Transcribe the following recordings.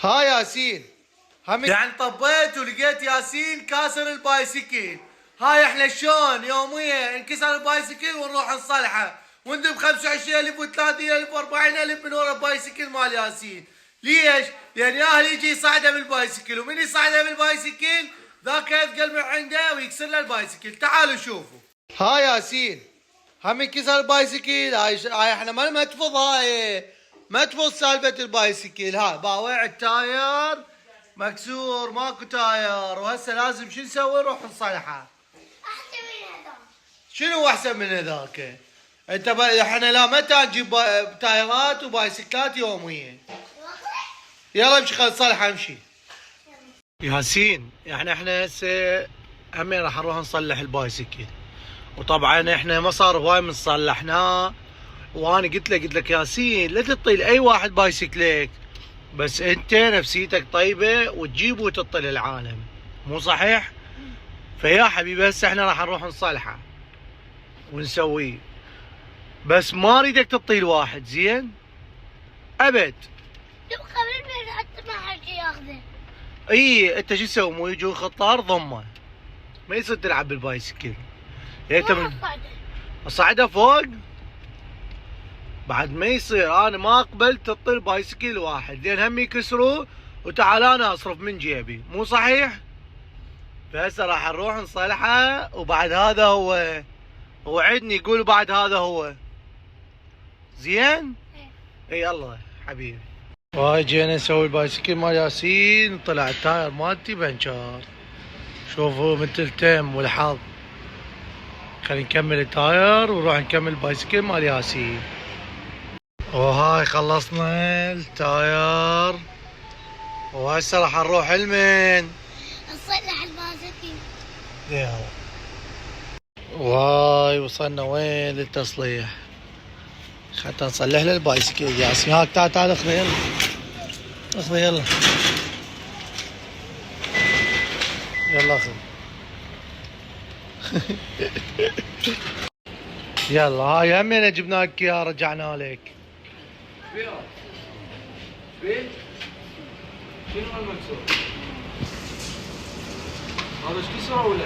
ها ياسين، يعني طبيت ولقيت ياسين كاسر البايسكل. هاي احنا شلون يوميا انكسر البايسكل ونروح نصلحه وندم 25,000 و30,000 و40,000 من ورا البايسكل مال ياسين. ليش؟ لان اهلي يجي يصعده بالبايسكل، ومن يصعده بالبايسكل ذاك يثقل من عنده ويكسر له البايسكل. تعالوا شوفوا. ها ياسين، هم ينكسر البايسكل. هاي احنا ما متفض، هاي متفض سالفه البايسكل. هاي باوع التاير مكسور، ماكو تاير، وهسه لازم شو نسوي؟ نروح نصلحه. احسن من هذا. شنو احسن من هذاك؟ انت احنا لا متى نجيب تايرات وبايسكلات يوميا؟ يلا امشي خل نصلحه، امشي. ياسين، يعني احنا هسه همين راح نروح نصلح البايسكل، وطبعا احنا ما صار هواي من صلحناه، وانا قلت لك ياسين لا تعطي لاي واحد بايسكليك، بس انت نفسيتك طيبه وتجيب وتعطي للعالم، مو صحيح؟ فيا حبيبي هسه احنا راح نروح نصلحه ونسويه، بس ما اريدك تعطيه لواحد، زين؟ ابد. تبقى بالبيت حتى ما حد ياخذه. اي انت شو تسوي؟ مو يجون خطار ضمه، ما يصير تلعب بالبايسكل. انت من اصعده فوق بعد ما يصير. انا ما اقبل تعطي البايسكل واحد، لان هم يكسروا وتعال انا اصرف من جيبي، مو صحيح؟ فهسه راح نروح نصلحه، وبعد هذا هو وعدني يقول بعد هذا هو زين؟ اي يلا حبيبي. وهاي جينا نسوي البايسكل مال ياسين، طلع التاير مالتي بنشار. شوفوا مثل تم والحظ. خلينا نكمل التاير ونروح نكمل البايسكل مال ياسين. وهاي خلصنا التاير، وهسه راح نروح لمن؟ نصلح البايسكل. يلا. وهاي وصلنا وين؟ للتصليح. حتى نصلح له البايسكل. ياسين هاك تعال تعال اخذه يلا. اخذه يلا. يلا اخذ. يلا هاي همين جبنا لك اياها رجعنا لك. بيت؟ شنو المكسور؟ هذا ايش كسره ولا؟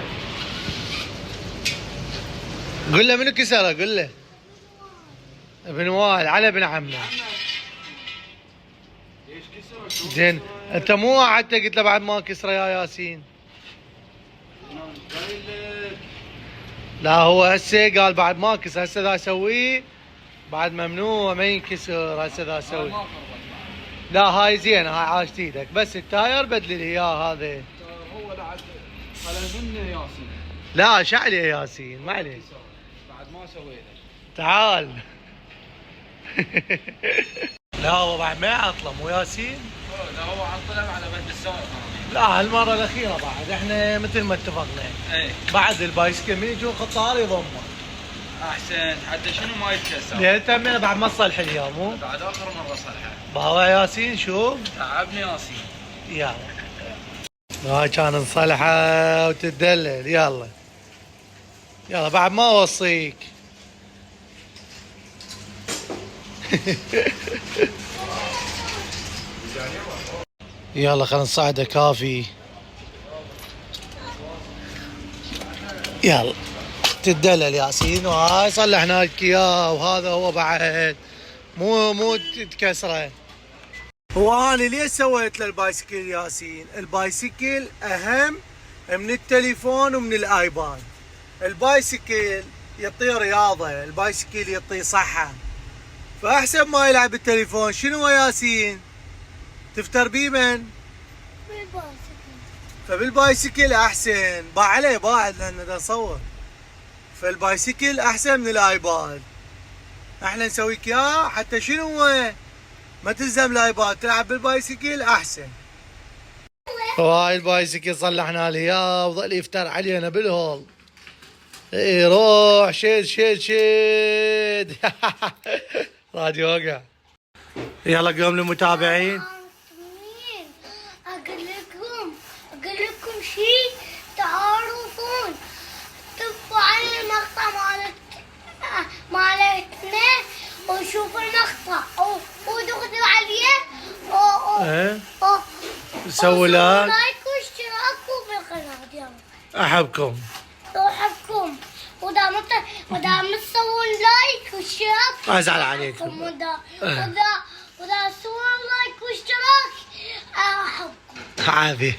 قل له منو كسره؟ قل له. ابن وائل على ابن عمه. ايش كسره؟ زين انت مو وعدته قلت له بعد ما كسره يا ياسين؟ قايل لك. لا هو هسه قال بعد ما كسر، هسه ذا اسويه بعد ممنوع ما ينكسر، هسه ذا اسوي. لا هاي زين، هاي عاشت ايدك، بس التاير بدل لي اياه هذا. هو لا عاد خلى منه ياسين. لا شعلي يا ياسين ما عليك. بعد ما سويته. تعال. لا هو بعد ما يعطله مو ياسين؟ لا هو عطله على بد السائق. لا هالمره الاخيره بعد احنا مثل ما اتفقنا. اي بعد البايسكل من يجون خطار يضمه. احسن حتى شنو ما يتكسر. لان تمينا بعد ما تصلح اليوم مو؟ بعد اخر مره صلحه. باوا ياسين شوف. تعبني ياسين. يلا. هاي كان نصلحه وتدلل. يلا. يلا بعد ما اوصيك. يلا خلينا نصعده كافي. يلا تدلل ياسين، وهاي صلحنا لك اياه، وهذا هو بعد مو تكسره. وانا ليش سويت له البايسكل ياسين؟ البايسكل اهم من التليفون ومن الايباد. البايسكل يعطي رياضه، البايسكل يعطي صحه، فاحسن ما يلعب بالتليفون. شنو ياسين؟ تفتر بيمن؟ بالبايسكل. فبالبايسكل احسن. باع عليه باعد لان دا نصور. فالبايسكل احسن من الايباد. احنا نسويك اياه حتى شنو ما تلزم الايباد، تلعب بالبايسكل احسن. وهاي البايسكل صلحنا له اياه وظل يفتر علينا بالهول. اي روح شد شد شد. راجي وقع. يلا قوم للمتابعين. اقول لكم شيء تعرفون. تبقوا على المقطع مالتنا وشوفوا المقطع ودخلوا عليه سووا لايك. لايك واشتراك بالقناة يلا. احبكم. احبكم. ودام تسوون لايك واشتراك ازعل عليكم. ودا تسوون لايك واشتراك احبكم. عافية.